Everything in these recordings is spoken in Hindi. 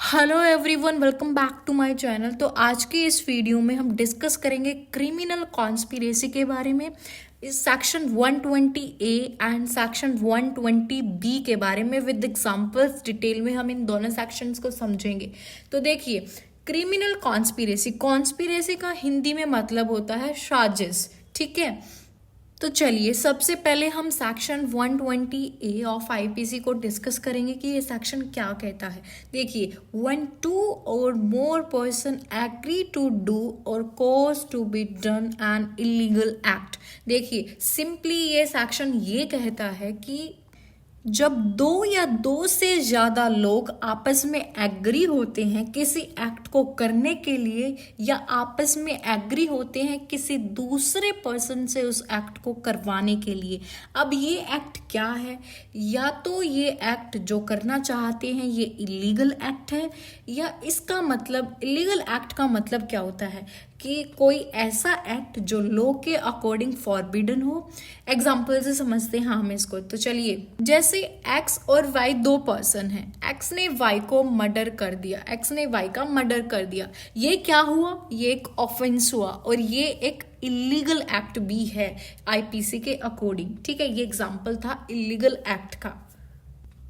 Hello everyone, welcome back to my channel. तो आज की इस वीडियो में हम डिस्कस करेंगे क्रिमिनल कॉन्स्पिरेसी के बारे में, इस section 120A and section 120B के बारे में विद एग्जांपल्स। डिटेल में हम इन दोनों सेक्शंस को समझेंगे। तो देखिए, क्रिमिनल कॉन्स्पिरेसी का हिंदी में मतलब होता है साजिश। ठीक है, तो चलिए सबसे पहले हम सेक्शन 120A ऑफ आईपीसी को डिस्कस करेंगे कि ये सेक्शन क्या कहता है। देखिए, when two or more person agree to do or cause to be done an illegal act। देखिए सिंपली ये सेक्शन ये कहता है कि जब दो या दो से ज्यादा लोग आपस में एग्री होते हैं किसी एक्ट को करने के लिए, या आपस में एग्री होते हैं किसी दूसरे पर्सन से उस एक्ट को करवाने के लिए। अब ये एक्ट क्या है? या तो ये एक्ट जो करना चाहते हैं ये इलीगल एक्ट है, या इसका मतलब इलीगल एक्ट का मतलब क्या होता है कि कोई ऐसा एक्ट जो लॉ के अकॉर्डिंग फॉरबिडन हो। एग्जाम्पल से समझते हैं हम इसको। तो चलिए, जैसे एक्स और वाई दो पर्सन हैं, एक्स ने वाई को मर्डर कर दिया, एक्स ने वाई का मर्डर कर दिया। ये क्या हुआ? ये एक ऑफेंस हुआ और ये एक इलीगल एक्ट भी है आईपीसी के अकॉर्डिंग। ठीक है, ये एग्जाम्पल था इलीगल एक्ट का।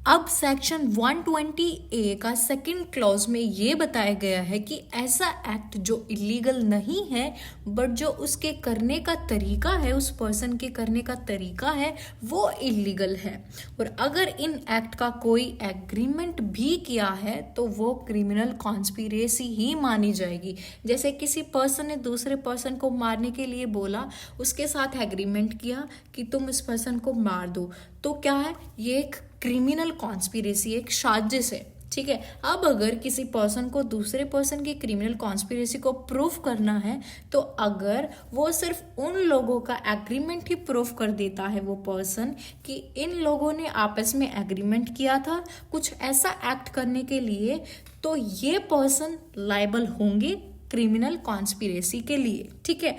अब सेक्शन 120A का सेकंड क्लॉज में ये बताया गया है कि ऐसा एक्ट जो इलीगल नहीं है बट जो उसके करने का तरीका है, उस पर्सन के करने का तरीका है, वो इलीगल है। और अगर इन एक्ट का कोई एग्रीमेंट भी किया है तो वो क्रिमिनल कॉन्स्पिरेसी ही मानी जाएगी। जैसे किसी पर्सन ने दूसरे पर्सन को मारने के लिए बोला, उसके साथ एग्रीमेंट किया कि तुम इस पर्सन को मार दो, तो क्या है? ये एक क्रिमिनल कॉन्स्पिरेसी, एक साजिश है। ठीक है, अब अगर किसी पर्सन को दूसरे पर्सन की क्रिमिनल कॉन्स्पिरेसी को प्रूफ करना है, तो अगर वो सिर्फ उन लोगों का एग्रीमेंट ही प्रूफ कर देता है वो पर्सन कि इन लोगों ने आपस में एग्रीमेंट किया था कुछ ऐसा एक्ट करने के लिए, तो ये पर्सन लायबल होंगे क्रिमिनल कॉन्स्पिरेसी के लिए। ठीक है,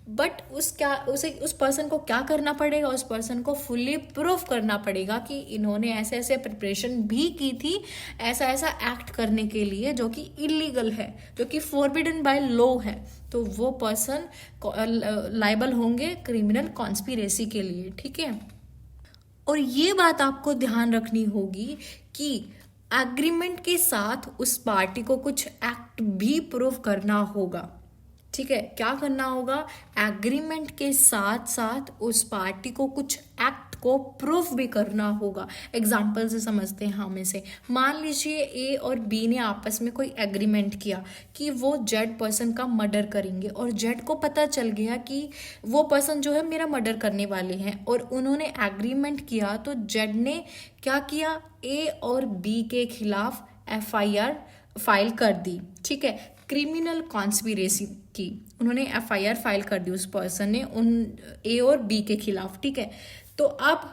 बट उस पर्सन को क्या करना पड़ेगा? उस पर्सन को फुल्ली प्रूफ करना पड़ेगा कि इन्होंने ऐसे ऐसे प्रिपरेशन भी की थी ऐसा ऐसा एक्ट करने के लिए जो कि इलीगल है, जो कि फॉरबिडन बाय लॉ है। तो वो पर्सन लायबल होंगे क्रिमिनल कॉन्स्पिरेसी के लिए। ठीक है, और ये बात आपको ध्यान रखनी होगी कि एग्रीमेंट के साथ उस पार्टी को कुछ एक्ट भी प्रूफ करना होगा। ठीक है, क्या करना होगा? एग्रीमेंट के साथ साथ उस पार्टी को कुछ एक्ट को प्रूफ भी करना होगा। एग्जाम्पल से समझते हैं हम इसे। मान लीजिए ए और बी ने आपस में कोई एग्रीमेंट किया कि वो जेड पर्सन का मर्डर करेंगे, और जेड को पता चल गया कि वो पर्सन जो है मेरा मर्डर करने वाले हैं, और उन्होंने एग्रीमेंट किया। तो जेड ने क्या किया? ए और बी के खिलाफ FIR फाइल कर दी। ठीक है, क्रिमिनल कॉन्स्पिरेसी की उन्होंने FIR फाइल कर दी उस पर्सन ने उन ए और बी के खिलाफ। ठीक है, तो अब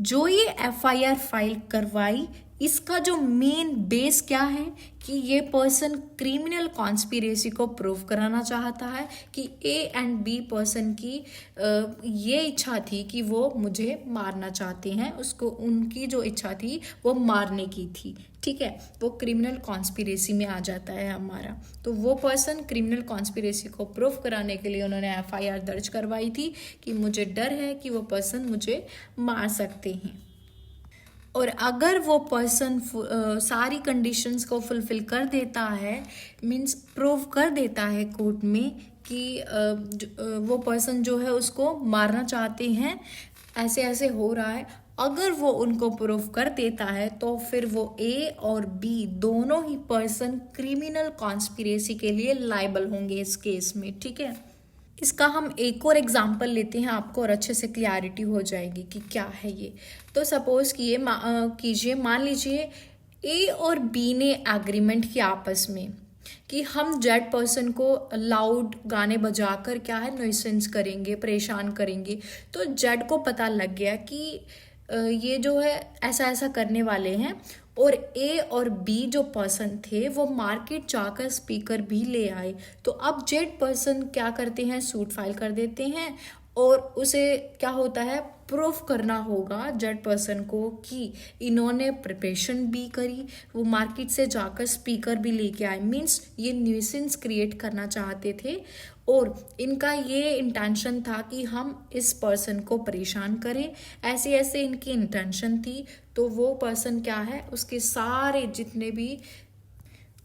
जो ये FIR फाइल करवाई, इसका जो मेन बेस क्या है कि ये पर्सन क्रिमिनल कॉन्स्पिरेसी को प्रूव कराना चाहता है कि ए एंड बी पर्सन की ये इच्छा थी कि वो मुझे मारना चाहते हैं, उसको उनकी जो इच्छा थी वो मारने की थी। ठीक है, वो क्रिमिनल कॉन्स्पिरेसी में आ जाता है हमारा। तो वो पर्सन क्रिमिनल कॉन्स्पिरेसी को प्रूव कराने के लिए उन्होंने FIR दर्ज करवाई थी कि मुझे डर है कि वो पर्सन मुझे मार सकते हैं। और अगर वो पर्सन सारी कंडीशंस को फुलफिल कर देता है, मीन्स प्रूव कर देता है कोर्ट में कि वो पर्सन जो है उसको मारना चाहते हैं, ऐसे ऐसे हो रहा है, अगर वो उनको प्रूव कर देता है तो फिर वो ए और बी दोनों ही पर्सन क्रिमिनल कॉन्स्पिरेसी के लिए लायबल होंगे इस केस में। ठीक है, इसका हम एक और एग्जाम्पल लेते हैं, आपको और अच्छे से क्लैरिटी हो जाएगी कि क्या है ये। तो सपोज कीजिए मान लीजिए ए और बी ने एग्रीमेंट किया आपस में कि हम जेड पर्सन को लाउड गाने बजाकर क्या है न्यूसेंस करेंगे, परेशान करेंगे। तो जेड को पता लग गया कि ये जो है ऐसा ऐसा करने वाले हैं, और ए और बी जो पर्सन थे वो मार्केट जाकर स्पीकर भी ले आए। तो अब जेड पर्सन क्या करते हैं? सूट फाइल कर देते हैं और उसे क्या होता है, प्रूफ करना होगा जज पर्सन को कि इन्होंने प्रिपरेशन भी करी, वो मार्केट से जाकर स्पीकर भी लेके आए, मीन्स ये न्यूसेंस क्रिएट करना चाहते थे और इनका ये इंटेंशन था कि हम इस पर्सन को परेशान करें, ऐसे ऐसे इनकी इंटेंशन थी। तो वो पर्सन क्या है, उसके सारे जितने भी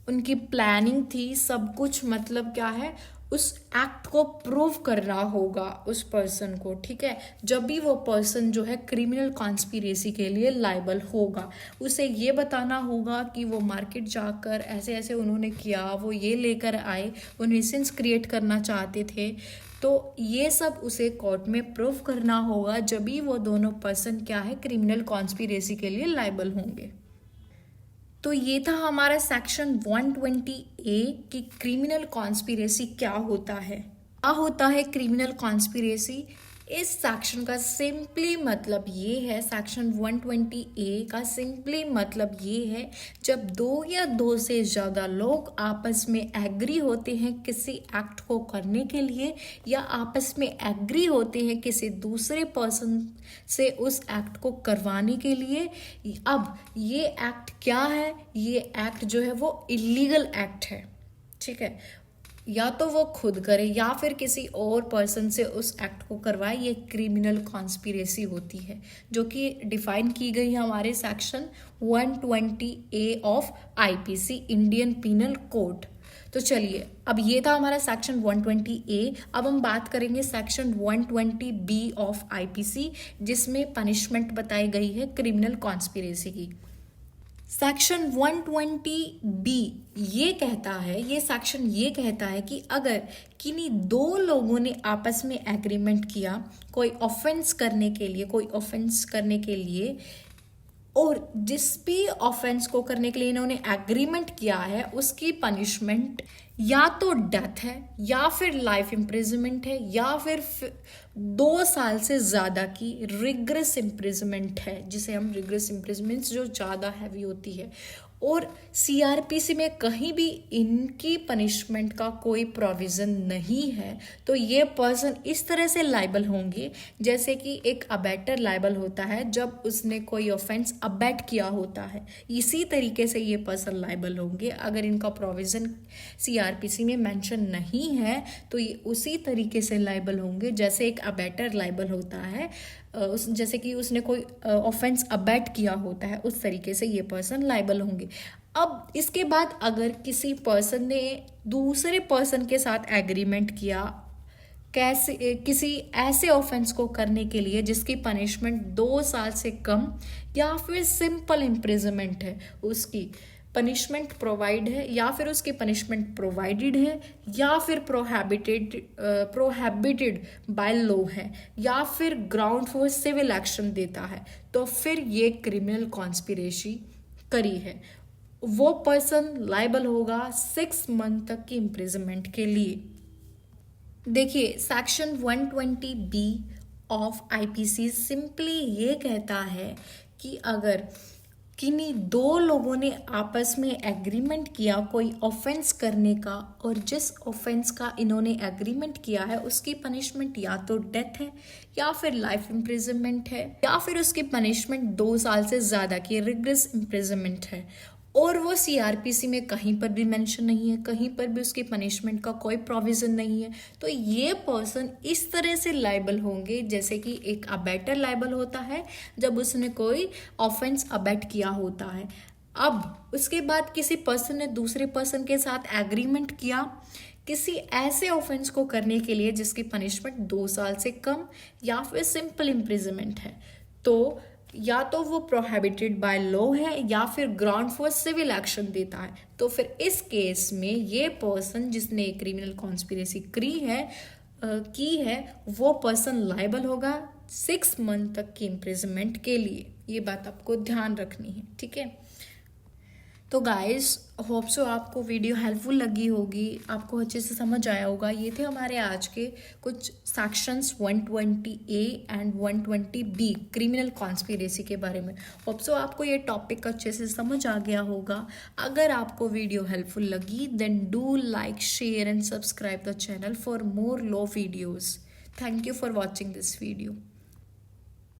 उनकी प्लानिंग थी सब कुछ, मतलब क्या है, उस एक्ट को प्रूव करना होगा उस पर्सन को, ठीक है। जब भी वो पर्सन जो है क्रिमिनल कॉन्स्पिरेसी के लिए लायबल होगा, उसे ये बताना होगा कि वो मार्केट जाकर ऐसे ऐसे उन्होंने किया, वो ये लेकर आए, वो न्यूसेंस क्रिएट करना चाहते थे। तो ये सब उसे कोर्ट में प्रूव करना होगा, जब भी वो दोनों पर्सन क्या है क्रिमिनल कॉन्स्पिरेसी के लिए लायबल होंगे। तो ये था हमारा सेक्शन 120 ए कि क्रिमिनल कॉन्स्पिरेसी क्या होता है। क्या होता है क्रिमिनल कॉन्स्पिरेसी? इस सेक्शन का सिंपली मतलब ये है, सेक्शन 120 ए का सिंपली मतलब ये है, जब दो या दो से ज़्यादा लोग आपस में एग्री होते हैं किसी एक्ट को करने के लिए, या आपस में एग्री होते हैं किसी दूसरे पर्सन से उस एक्ट को करवाने के लिए। अब ये एक्ट क्या है? ये एक्ट जो है वो इलीगल एक्ट है, ठीक है। या तो वो खुद करे या फिर किसी और पर्सन से उस एक्ट को करवाए, ये क्रिमिनल कॉन्स्पिरेसी होती है, जो कि डिफाइन की गई है हमारे section 120 A of IPC, Indian penal code. तो चलिए, अब ये था हमारा सेक्शन 120 ए। अब हम बात करेंगे सेक्शन 120 बी ऑफ आईपीसी, जिसमें पनिशमेंट बताई गई है क्रिमिनल कॉन्स्पिरेसी की। सेक्शन 120 बी ये कहता है, ये सेक्शन ये कहता है कि अगर किन्हीं दो लोगों ने आपस में एग्रीमेंट किया कोई ऑफेंस करने के लिए, कोई ऑफेंस करने के लिए, और जिस भी ऑफेंस को करने के लिए इन्होंने एग्रीमेंट किया है उसकी पनिशमेंट या तो डेथ है, या फिर लाइफ इम्प्रिजमेंट है, या फिर 2 साल से ज़्यादा की रिग्रेस इम्प्रिजमेंट है, जिसे हम रिग्रेस इम्प्रिजमेंट जो ज़्यादा हैवी होती है। और सीआरपीसी में कहीं भी इनकी पनिशमेंट का कोई प्रोविज़न नहीं है। तो ये पर्सन इस तरह से लायबल होंगे जैसे कि एक अबैटर लायबल होता है जब उसने कोई ऑफेंस अबैट किया होता है, इसी तरीके से ये पर्सन लायबल होंगे। अगर इनका प्रोविज़न सीआरपीसी में मेंशन नहीं है तो ये उसी तरीके से लायबल होंगे जैसे एक अबैटर लायबल होता है, जैसे कि उसने कोई ऑफेंस अबैट किया होता है, उस तरीके से ये पर्सन लायबल होंगे। अब इसके बाद अगर किसी पर्सन ने दूसरे पर्सन के साथ एग्रीमेंट किया कैसे किसी ऐसे ऑफेंस को करने के लिए जिसकी पनिशमेंट 2 साल से कम या फिर सिंपल इम्प्रिजमेंट है, उसकी पनिशमेंट प्रोवाइड है, या फिर उसकी पनिशमेंट प्रोवाइडेड है, या फिर प्रोहिबिटेड बाय लॉ है, या फिर ग्राउंड फॉर सिविल एक्शन देता है, तो फिर ये क्रिमिनल कॉन्स्पिरेसी करी है। वो पर्सन लायबल होगा 6 मंथ तक की इम्प्रिजमेंट के लिए। देखिए, section 120 B of IPC simply ये कहता है कि अगर किन्हीं दो लोगों ने आपस में एग्रीमेंट किया कोई ऑफेंस करने का, और जिस ऑफेंस का इन्होंने एग्रीमेंट किया है उसकी पनिशमेंट या तो डेथ है, या फिर लाइफ इम्प्रिजनमेंट है, या फिर उसकी पनिशमेंट 2 साल से ज़्यादा की रिग्रेस इम्प्रिजनमेंट है, और वो सीआरपीसी में कहीं पर भी मेंशन नहीं है, कहीं पर भी उसकी पनिशमेंट का कोई प्रोविज़न नहीं है, तो ये पर्सन इस तरह से लायबल होंगे जैसे कि एक अबैटर लायबल होता है जब उसने कोई ऑफेंस अबैट किया होता है। अब उसके बाद किसी पर्सन ने दूसरे पर्सन के साथ एग्रीमेंट किया किसी ऐसे ऑफेंस को करने के लिए जिसकी पनिशमेंट 2 साल से कम या फिर सिंपल इम्प्रिजमेंट है, तो या तो वो प्रोहिबिटेड बाय लॉ है या फिर ग्राउंड फॉर सिविल एक्शन देता है। तो फिर इस केस में ये पर्सन जिसने क्रिमिनल कॉन्स्पिरेसी की है वो पर्सन लायबल होगा 6 मंथ तक की इम्प्रिजमेंट के लिए। ये बात आपको ध्यान रखनी है, ठीक है। तो गाइस, होप सो आपको वीडियो हेल्पफुल लगी होगी, आपको अच्छे से समझ आया होगा। ये थे हमारे आज के कुछ sections 120 A and 120 B criminal conspiracy के बारे में। होप सो आपको ये टॉपिक अच्छे से समझ आ गया होगा। अगर आपको वीडियो हेल्पफुल लगी then do like, share and subscribe the channel for more law videos. Thank you for watching this video.